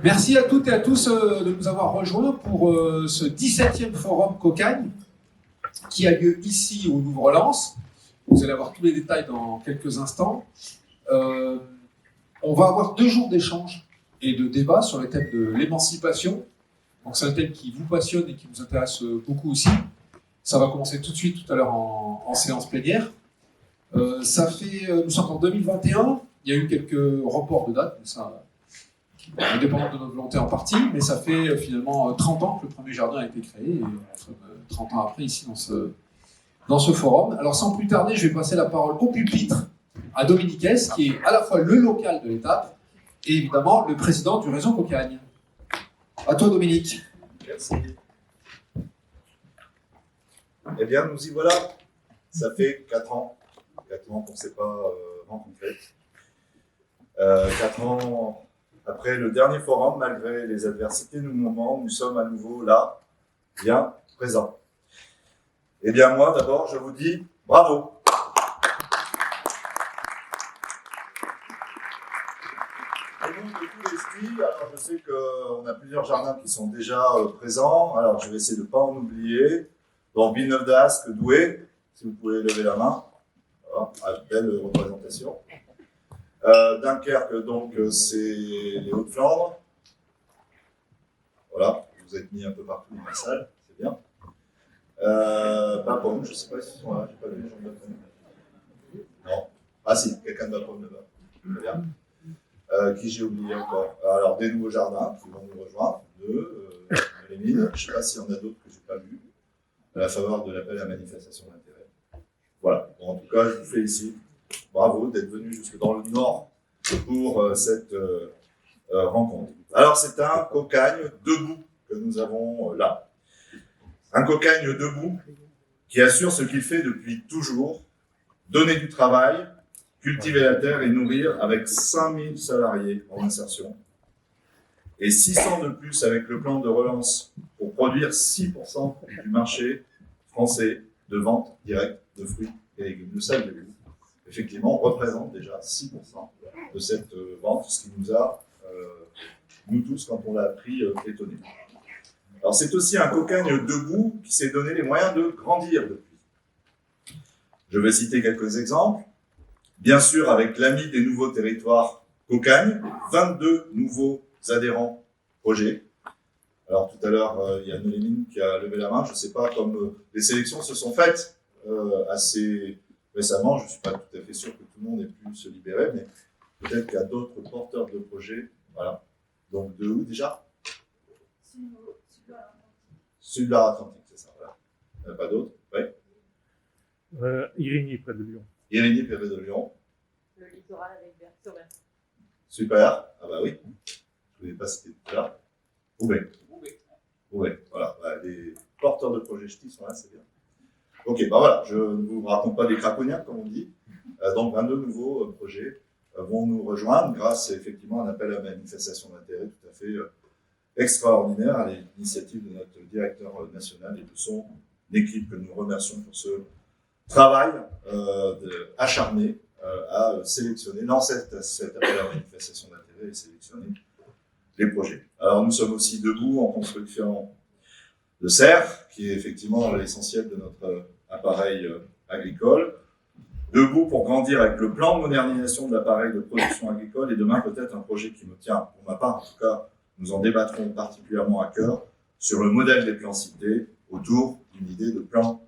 Merci à toutes et à tous de nous avoir rejoints pour ce 17e forum Cocagne qui a lieu ici au Louvre-Lens. Vous allez avoir tous les détails dans quelques instants. On va avoir 2 jours d'échange et de débat sur le thème de l'émancipation. Donc c'est un thème qui vous passionne et qui nous intéresse beaucoup aussi. Ça va commencer tout de suite, tout à l'heure en séance plénière. Nous sommes en 2021. Il y a eu quelques reports de date, mais ça, indépendant de notre volonté en partie, mais ça fait finalement 30 ans que le premier jardin a été créé, et 30 ans après ici dans ce forum. Alors sans plus tarder, je vais passer la parole au pupitre à Dominique Hess, qui est à la fois le local de l'étape et évidemment le président du réseau Cocagne. À toi Dominique. Merci. Eh bien, nous y voilà. Ça fait 4 ans qu'on ne s'est pas rencontrés. 4 ans après le dernier forum, malgré les adversités du moment, nous sommes à nouveau là, bien présents. Eh bien, moi, d'abord, je vous dis bravo. Au nom de tous les skis, alors je sais qu'on a plusieurs jardins qui sont déjà présents, alors je vais essayer de ne pas en oublier. Donc, Villeneuve d'Ascq, Douai, si vous pouvez lever la main. Voilà, belle représentation. Dunkerque, donc, c'est les Hauts-de-Flandre. Voilà, vous êtes mis un peu partout dans la salle, c'est bien. Bapaume, je ne sais pas s'ils sont là, je n'ai pas vu les gens de Bapaume. Non. Ah si, quelqu'un de Bapaume là-bas. Très bien. Qui j'ai oublié encore? Alors, des nouveaux jardins qui vont nous rejoindre, les mines. Je ne sais pas s'il y en a d'autres que je n'ai pas vus, à la faveur de l'appel à manifestation d'intérêt. Voilà, bon, en tout cas, je vous félicite. Bravo d'être venu jusque dans le Nord pour cette rencontre. Alors, c'est un Cocagne debout que nous avons là. Un Cocagne debout qui assure ce qu'il fait depuis toujours, donner du travail, cultiver la terre et nourrir avec 5000 salariés en insertion et 600 de plus avec le plan de relance pour produire 6% du marché français de vente directe de fruits et légumes. Le saviez-vous ? Effectivement, représente déjà 6% de cette vente, ce qui nous a, nous tous, quand on l'a appris, étonnés. Alors c'est aussi un Cocagne debout qui s'est donné les moyens de grandir depuis. Je vais citer quelques exemples. Bien sûr, avec l'AMI des nouveaux territoires Cocagne, 22 nouveaux adhérents projets. Alors tout à l'heure, il y a Noémine qui a levé la main. Je ne sais pas, comme les sélections se sont faites assez récemment, je ne suis pas tout à fait sûr que tout le monde ait pu se libérer, mais peut-être qu'il y a d'autres porteurs de projets. Voilà. Donc de où déjà? Sud de la Atlantique, c'est ça. Voilà. Il n'y en a pas d'autres? Oui. Irigny, près de Lyon. Irigny, près de Lyon. Le littoral avec Berthe. Super. Ah bah oui. Je ne voulais pas citer tout à l'heure. Roubaix. Voilà. Les porteurs de projets ch'tis sont là, c'est bien. Ok, bah voilà, je ne vous raconte pas des craponnières, comme on dit. Donc, 22 nouveaux projets vont nous rejoindre grâce effectivement à un appel à manifestation d'intérêt tout à fait extraordinaire à l'initiative de notre directeur national et de son équipe que nous remercions pour ce travail acharné à sélectionner, lancer cet appel à manifestation d'intérêt et sélectionner les projets. Alors, nous sommes aussi debout en construction de serre, qui est effectivement l'essentiel de notre appareil agricole. Debout pour grandir avec le plan de modernisation de l'appareil de production agricole et demain peut-être un projet qui me tient, pour ma part en tout cas, nous en débattrons particulièrement à cœur, sur le modèle des plans cités autour d'une idée de plan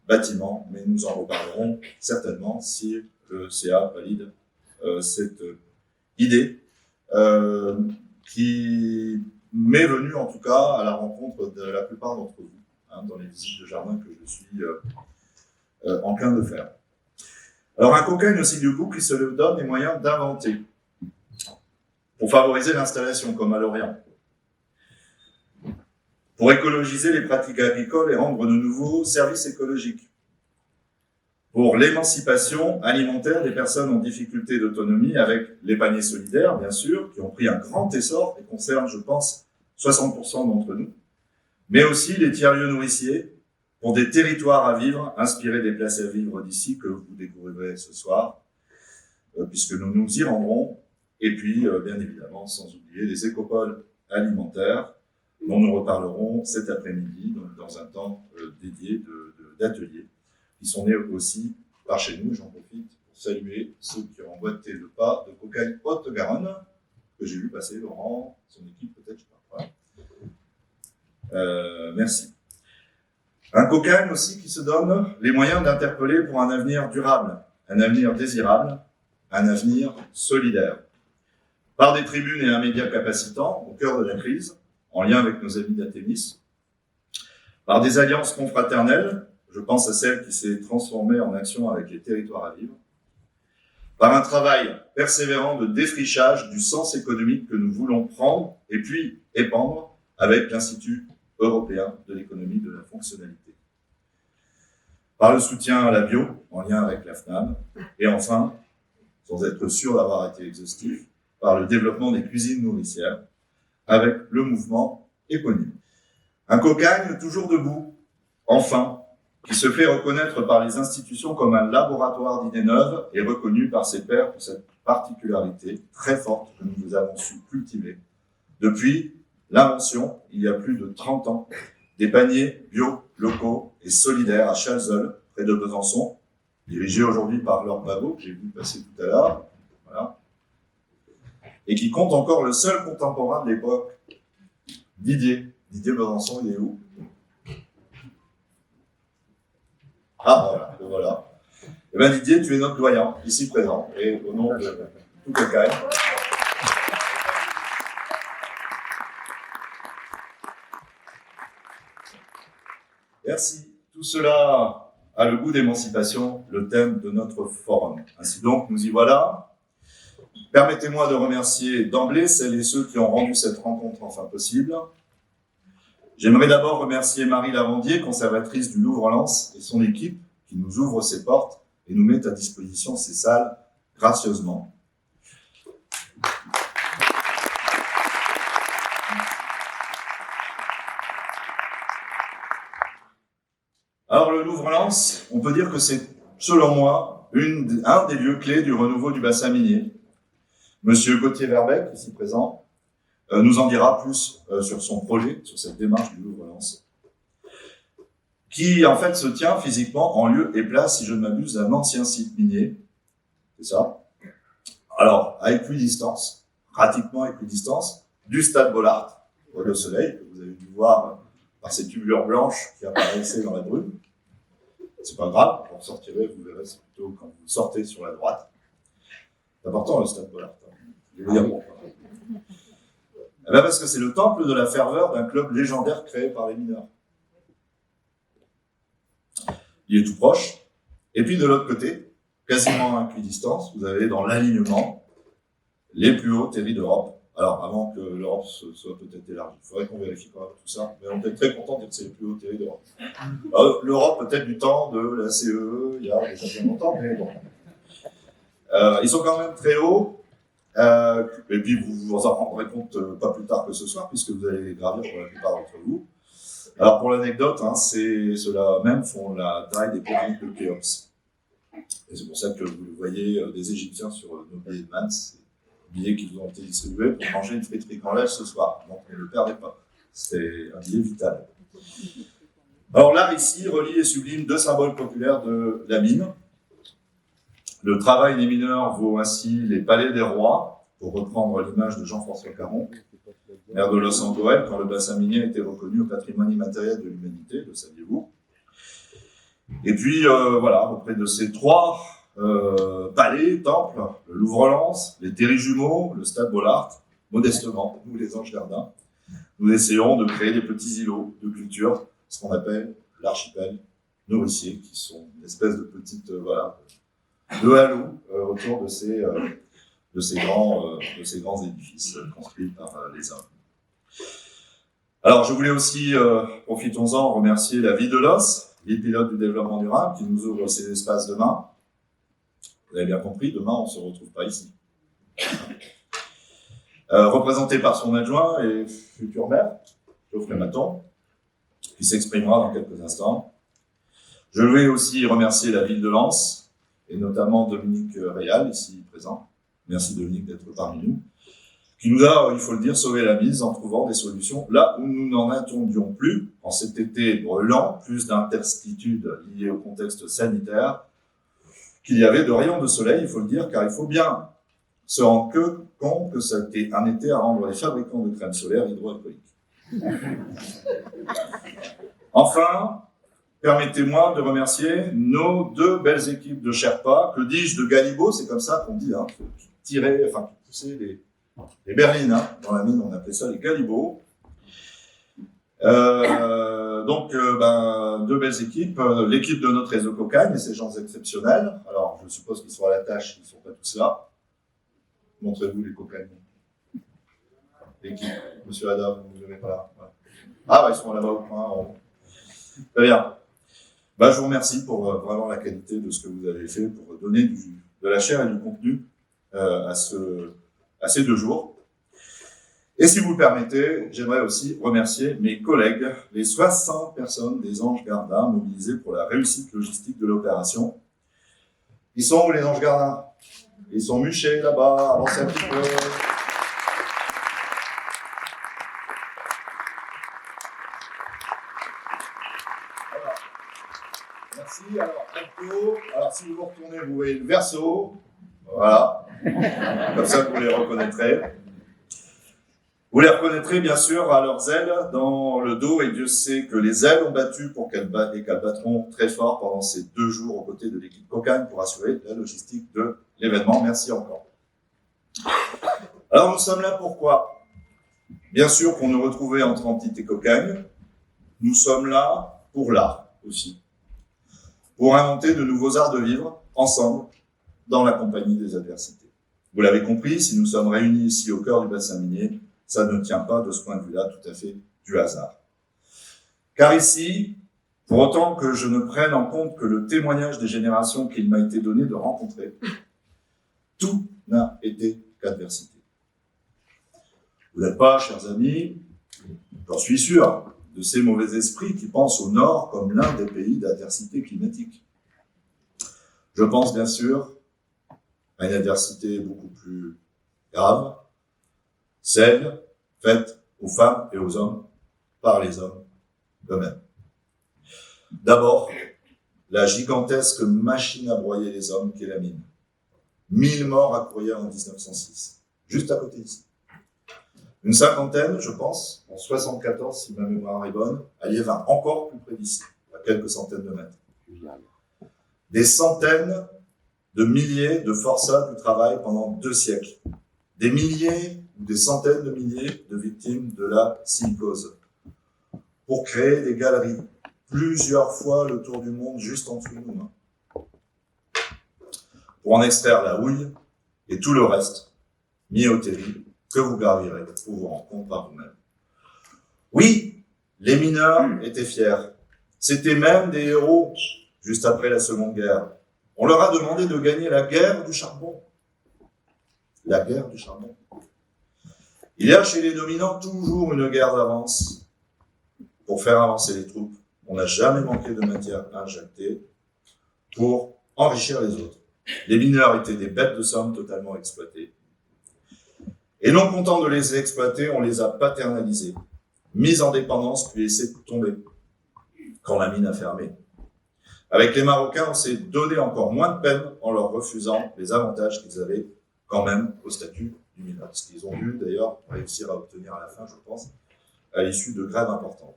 bâtiment, mais nous en reparlerons certainement si le CA valide cette idée qui m'est venue en tout cas à la rencontre de la plupart d'entre vous, dans les visites de jardin que je suis enclin de faire. Alors un Cocagne aussi debout qui se donne les moyens d'inventer pour favoriser l'installation, comme à Lorient, pour écologiser les pratiques agricoles et rendre de nouveaux services écologiques, pour l'émancipation alimentaire des personnes en difficulté d'autonomie avec les paniers solidaires, bien sûr, qui ont pris un grand essor et concernent, je pense, 60% d'entre nous, mais aussi les tiers-lieux nourriciers pour des territoires à vivre, inspirés des places à vivre d'ici que vous découvrirez ce soir, puisque nous nous y rendrons, et puis, bien évidemment, sans oublier les écopoles alimentaire, dont nous reparlerons cet après-midi, donc dans un temps dédié d'ateliers, qui sont nés aussi par chez nous. J'en profite pour saluer ceux qui ont emboîté le pas de Cocagne Haute-Garonne, que j'ai vu passer, Laurent, son équipe peut-être, je sais pas. Voilà. Merci. Un Cocagne aussi qui se donne les moyens d'interpeller pour un avenir durable, un avenir désirable, un avenir solidaire. Par des tribunes et un média capacitant au cœur de la crise, en lien avec nos amis d'Athémis, par des alliances confraternelles, je pense à celle qui s'est transformée en action avec les territoires à vivre, par un travail persévérant de défrichage du sens économique que nous voulons prendre et puis épandre avec l'Institut européen de l'économie de la fonctionnalité. Par le soutien à la bio, en lien avec la FNAM, et enfin, sans être sûr d'avoir été exhaustif, par le développement des cuisines nourricières, avec le mouvement éponyme. Un Cocagne toujours debout, enfin, qui se fait reconnaître par les institutions comme un laboratoire d'idées neuves et reconnu par ses pairs pour cette particularité très forte que nous avons su cultiver depuis l'invention, il y a plus de 30 ans, des paniers bio, locaux et solidaires à Chalzeul, près de Besançon, dirigés aujourd'hui par Laure Babot, que j'ai vu passer tout à l'heure, voilà, et qui compte encore le seul contemporain de l'époque, Didier. Didier Besançon, il est où? Ah, voilà, le voilà. Eh bien, Didier, tu es notre doyen, ici présent, et au nom de tout Cocagne. Merci. Tout cela a le goût d'émancipation, le thème de notre forum. Ainsi donc, nous y voilà. Permettez-moi de remercier d'emblée celles et ceux qui ont rendu cette rencontre enfin possible. J'aimerais d'abord remercier Marie Lavandier, conservatrice du Louvre-Lens, et son équipe qui nous ouvre ses portes et nous met à disposition ces salles gracieusement. Alors le Louvre-Lens, on peut dire que c'est, selon moi, un des lieux clés du renouveau du bassin minier. Monsieur Gauthier Verbeck, ici présent, nous en dira plus sur son projet, sur cette démarche du Louvre-Lens, qui en fait se tient physiquement en lieu et place, si je ne m'abuse, d'un ancien site minier. C'est ça. Alors, à équidistance, pratiquement équidistance, du stade Bollaert, au soleil, que vous avez dû voir par ces tubulures blanches qui apparaissaient dans la brume. C'est pas grave, vous ressortirez, vous verrez, c'est plutôt quand vous sortez sur la droite. C'est important le stade Bollaert. Je vais vous dire pourquoi. Eh bien parce que c'est le temple de la ferveur d'un club légendaire créé par les mineurs. Il est tout proche. Et puis de l'autre côté, quasiment à équidistance, vous avez dans l'alignement les plus hauts terris d'Europe. Alors avant que l'Europe soit peut-être élargie, il faudrait qu'on vérifie quand même tout ça. Mais on est très content de dire que c'est les plus hauts terris d'Europe. L'Europe peut-être du temps de la CEE, il y a déjà bien longtemps, mais bon. Ils sont quand même très hauts. Et puis vous vous en rendrez compte pas plus tard que ce soir, puisque vous allez les gravir pour la plupart d'entre vous. Alors pour l'anecdote, ceux-là même font la taille des pyramides de Khéops. Et c'est pour ça que vous voyez des Égyptiens sur nos billets de Mans, billets qui vous ont été distribués pour manger une friterie en lèche ce soir. Donc ne le perdez pas, c'est un billet vital. Alors l'art ici relie et sublime deux symboles populaires de la mine. Le travail des mineurs vaut ainsi les palais des rois, pour reprendre l'image de Jean-François Caron, maire de Los Angeles, quand le bassin minier a été reconnu au patrimoine immatériel de l'humanité, le saviez-vous. Et puis, voilà, auprès de ces trois palais, temples, le Louvre-Lens, les Terris Jumeaux, le Stade Bollaert, modestement, nous les Anges Gardins, nous essayons de créer des petits îlots de culture, ce qu'on appelle l'archipel nourricier, qui sont une espèce de petites, de halos autour de ces grands édifices construits par les hommes. Alors, je voulais aussi, profitons-en, remercier la Ville de Los, ville pilote du développement durable, qui nous ouvre ces espaces demain. Vous avez bien compris, demain, on ne se retrouve pas ici. Représenté par son adjoint et futur maire, Geoffrey Maton, qui s'exprimera dans quelques instants. Je voulais aussi remercier la Ville de Lens, et notamment Dominique Réal, ici présent. Merci Dominique d'être parmi nous. qui nous a, il faut le dire, sauvé la mise en trouvant des solutions là où nous n'en attendions plus, en cet été brûlant, plus d'incertitudes liées au contexte sanitaire, qu'il y avait de rayons de soleil, il faut le dire, car il faut bien se rendre compte que c'était un été à rendre les fabricants de crème solaire hydroalcooliques. Enfin, permettez-moi de remercier nos 2 belles équipes de Sherpa, que dis-je, de Galibo, c'est comme ça qu'on dit, hein, qui tiraient, enfin, qui poussaient les berlines, hein. Dans la mine, on appelait ça les Galibo. Donc, 2 belles équipes, l'équipe de notre réseau Cocagne et ces gens exceptionnels. Alors, je suppose qu'ils sont à la tâche, ils ne sont pas tous là. Montrez-vous les Cocagnes. L'équipe, monsieur Adam, vous ne l'avez pas là. Ouais. Ah, ils sont là-bas au coin. Très bien. Je vous remercie pour vraiment la qualité de ce que vous avez fait pour donner de la chair et du contenu à ces 2 jours. Et si vous le permettez, j'aimerais aussi remercier mes collègues, les 60 personnes des Anges Gardins mobilisées pour la réussite logistique de l'opération. Ils sont où les Anges Gardins? Ils sont muchés là-bas, avancez un petit peu. Voilà. Merci. Alors, si vous vous retournez, vous voyez le verso. Voilà. Comme ça, vous les reconnaîtrez. Vous les reconnaîtrez bien sûr à leurs ailes dans le dos, et Dieu sait que les ailes ont battu pour qu'elles battront très fort pendant ces 2 jours aux côtés de l'équipe Cocagne pour assurer la logistique de l'événement. Merci encore. Alors nous sommes là pourquoi? Bien sûr pour nous retrouver entre entités Cocagne, nous sommes là pour l'art aussi, pour inventer de nouveaux arts de vivre ensemble dans la compagnie des adversités. Vous l'avez compris, si nous sommes réunis ici au cœur du bassin minier, ça ne tient pas de ce point de vue-là tout à fait du hasard. Car ici, pour autant que je ne prenne en compte que le témoignage des générations qu'il m'a été donné de rencontrer, tout n'a été qu'adversité. Vous n'êtes pas, chers amis, j'en suis sûr, de ces mauvais esprits qui pensent au Nord comme l'un des pays d'adversité climatique. Je pense bien sûr à une adversité beaucoup plus grave, celle faite aux femmes et aux hommes par les hommes eux-mêmes. D'abord, la gigantesque machine à broyer les hommes qu'est la mine. 1000 morts à Courrières en 1906, juste à côté d'ici. Une cinquantaine, je pense, en 74, si ma mémoire est bonne, à Liévin, encore plus près d'ici, à quelques centaines de mètres. Des centaines de milliers de forçats du travail pendant 2 siècles. Des milliers ou des centaines de milliers de victimes de la silicose. Pour créer des galeries, plusieurs fois le tour du monde, juste en dessous de nous. Pour en extraire la houille et tout le reste, mis au terrible, que vous gravirez pour vous rendre compte par vous-même. Oui, les mineurs étaient fiers. C'étaient même des héros, juste après la Seconde Guerre. On leur a demandé de gagner la guerre du charbon. La guerre du charbon. Il y a chez les dominants toujours une guerre d'avance pour faire avancer les troupes. On n'a jamais manqué de matière injectée pour enrichir les autres. Les mineurs étaient des bêtes de somme totalement exploitées. Et non content de les exploiter, on les a paternalisés, mis en dépendance, puis laissés tomber quand la mine a fermé. Avec les Marocains, on s'est donné encore moins de peine en leur refusant les avantages qu'ils avaient quand même au statut du mineur. Ce qu'ils ont dû d'ailleurs réussir à obtenir à la fin, je pense, à l'issue de grèves importantes.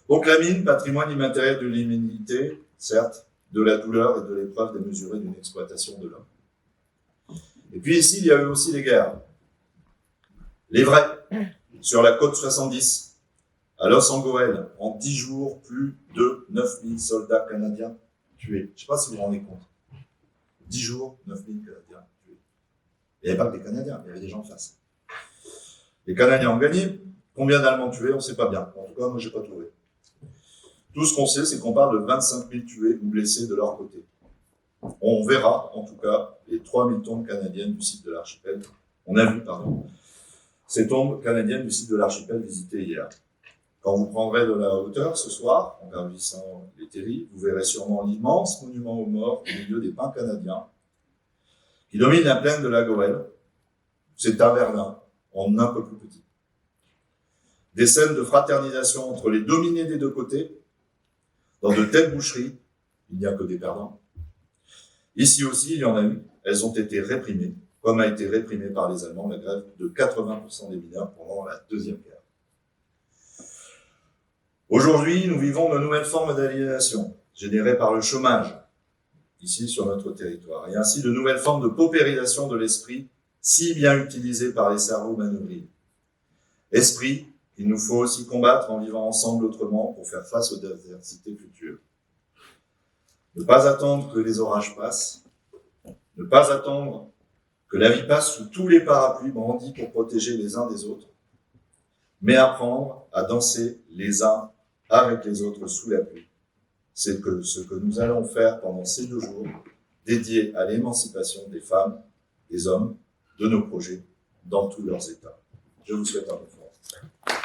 Donc la mine, patrimoine immatériel de l'humanité, certes, de la douleur et de l'épreuve démesurée d'une exploitation de l'homme. Et puis ici, il y a eu aussi les guerres. Les vraies, sur la côte 70, à Los Angeles, en 10 jours, plus de 9000 soldats canadiens tués. Je ne sais pas si vous vous rendez compte. 10 jours, 9000 Canadiens tués. Il n'y avait pas que des Canadiens, il y avait des gens en face. Les Canadiens ont gagné. Combien d'Allemands tués, on ne sait pas bien. En tout cas, moi, je n'ai pas trouvé. Tout ce qu'on sait, c'est qu'on parle de 25 000 tués ou blessés de leur côté. On verra, en tout cas, les 3000 tombes canadiennes du site de l'archipel. On a vu, ces tombes canadiennes du site de l'archipel visitées hier. Quand vous prendrez de la hauteur ce soir, en gravissant les terris, vous verrez sûrement l'immense monument aux morts au milieu des pins canadiens qui domine la plaine de la Goëlle. c'est un Verdun, en un peu plus petit. Des scènes de fraternisation entre les dominés des deux côtés, dans de telles boucheries, il n'y a que des perdants. Ici aussi, il y en a eu, elles ont été réprimées, comme a été réprimée par les Allemands la grève de 80% des mineurs pendant la Deuxième Guerre. Aujourd'hui, nous vivons de nouvelles formes d'aliénation, générées par le chômage, ici sur notre territoire, et ainsi de nouvelles formes de paupérisation de l'esprit, si bien utilisées par les cerveaux manœuvriers. Esprit qu'il nous faut aussi combattre en vivant ensemble autrement pour faire face aux adversités futures. Ne pas attendre que les orages passent, ne pas attendre que la vie passe sous tous les parapluies brandis pour protéger les uns des autres, mais apprendre à danser les uns avec les autres sous la pluie. C'est ce que nous allons faire pendant ces 2 jours dédiés à l'émancipation des femmes, des hommes, de nos projets, dans tous leurs états. Je vous souhaite un bon vent.